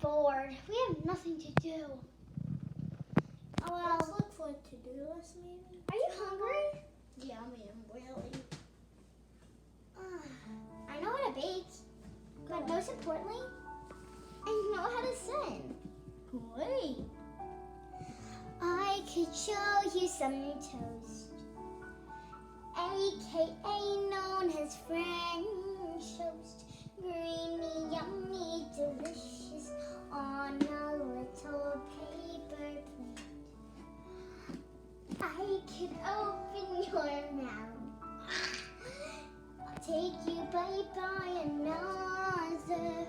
bored. We have nothing to do. Let's look for a to-do list maybe. Are you hungry? Yeah, I mean, really. I know how to bake, but most importantly, I know how to sing. Wait. I could show you some toast, AKA known as French toast. Creamy, yummy, delicious on a little paper plate. I could open your mouth, take you bite by another.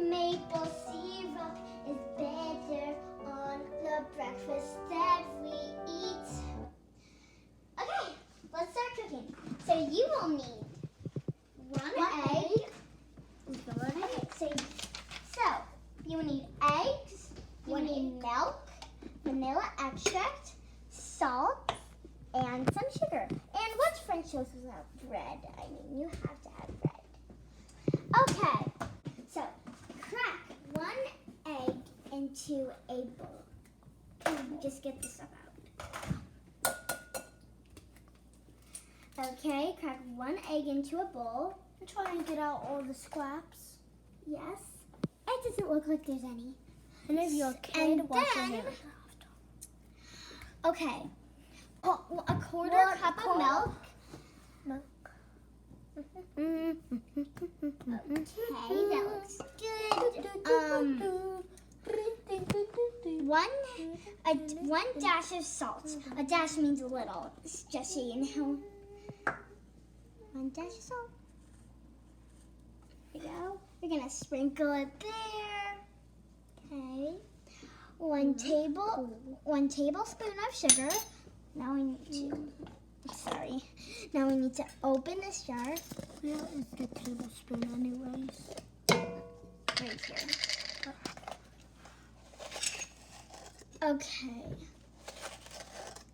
Maple syrup is better on the breakfast that we eat. Okay, let's start cooking. So you will need one egg. Okay, so you will need eggs, you will need milk, vanilla extract, salt, and some sugar. And what's French toast without bread? I mean, you have to have bread. Okay, so crack one egg into a bowl. Just get the stuff out. Okay, crack one egg into a bowl. I'm trying to get out all the scraps. Yes. It doesn't look like there's any. And if you're a kid, And wash your then- hands. Okay. A quarter cup of milk. Okay, that looks good. One dash of salt. A dash means a little, just so you know. One dash of salt. There you go. We're gonna sprinkle it there. Okay. One tablespoon of sugar. Now we need to. Sorry. Now we need to open this jar. Where is the tablespoon anyways? Right here. Okay.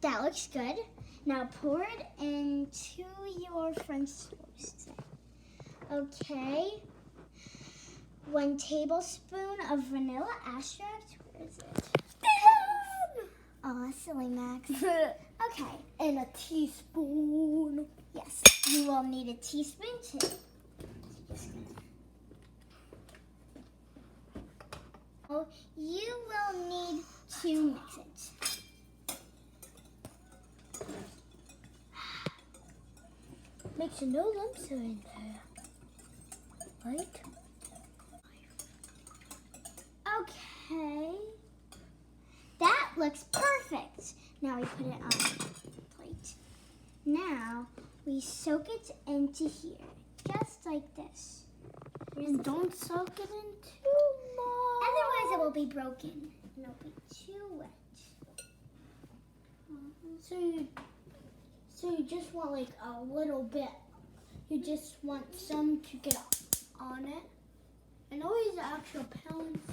That looks good. Now pour it into your French toast. Okay. 1 tablespoon of vanilla extract. Where is it? Oh, silly Max. Okay. And a teaspoon. Yes. You will need a teaspoon too. Oh, you will need to mix it. Make sure no lumps are in there. Right? Okay. That looks perfect. Now we put it on the plate. Now we soak it into here, just like this. And don't soak it in too much. Otherwise it will be broken and it'll be too wet. So you just want like a little bit. You just want some to get on it. And always the actual pounds.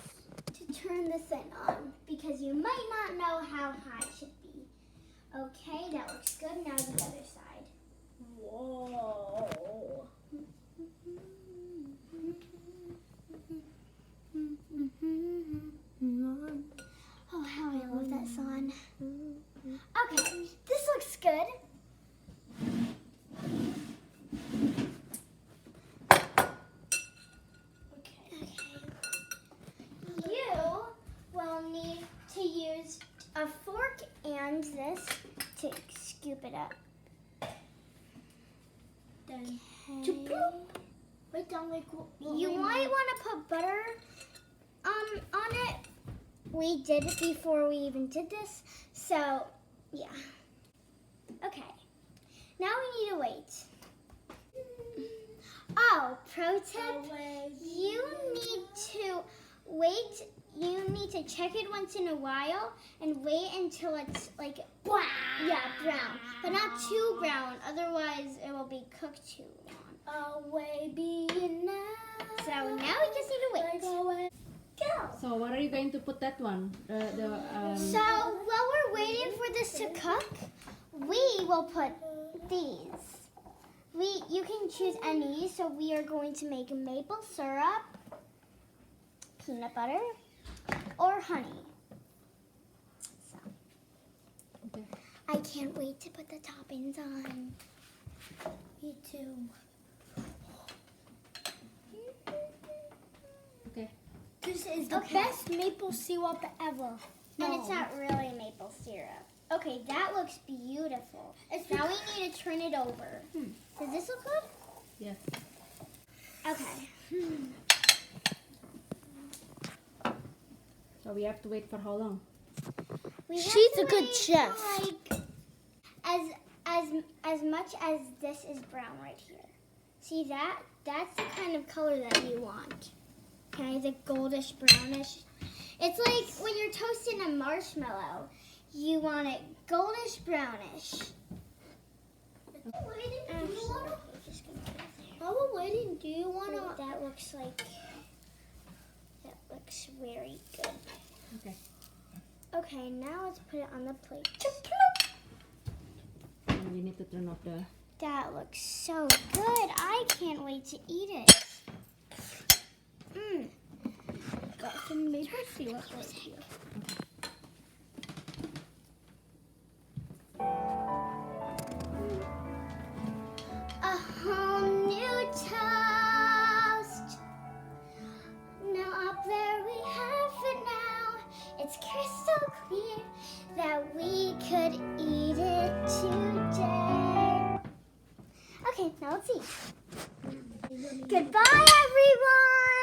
To turn this thing on, because you might not know how high it should be. Okay, that looks good. Now the other side. Whoa. Oh, how I love that song. Okay, this looks good. Okay. You will need to use a fork and this to scoop it up. Then Okay. to bloop. Right down like You might want to put butter on it. We did it before we even did this, so yeah. Okay, now we need to wait. Oh, pro tip, you need to wait. You need to check it once in a while and wait until it's like, brown, but not too brown, otherwise it will be cooked too long. away being now. So now we just need to wait. Go. So what are you going to put that one? So while we're waiting for this to cook, we will put these. You can choose any. So we are going to make maple syrup, peanut butter, or honey. So, Okay. I can't wait to put the toppings on. Me too. Okay. This is the Okay. best maple syrup ever. And it's not really maple syrup. Okay, that looks beautiful. Now we need to turn it over. Does this look good? Yes. Okay. So we have to wait for how long? We have She's to a good wait, chef. Like as much as this is brown right here. See that? That's the kind of color that you want. Okay, the goldish brownish. It's like when you're toasting a marshmallow. You want it goldish brownish. While we're waiting, do you want to... That looks very good. Okay. Okay, now let's put it on the plate. And we need to turn off the. That looks so good. I can't wait to eat it. Got some maple syrup right here. A whole new toast. Now up there we have it now. It's crystal clear that we could eat it today. Okay, now let's eat. Goodbye, everyone.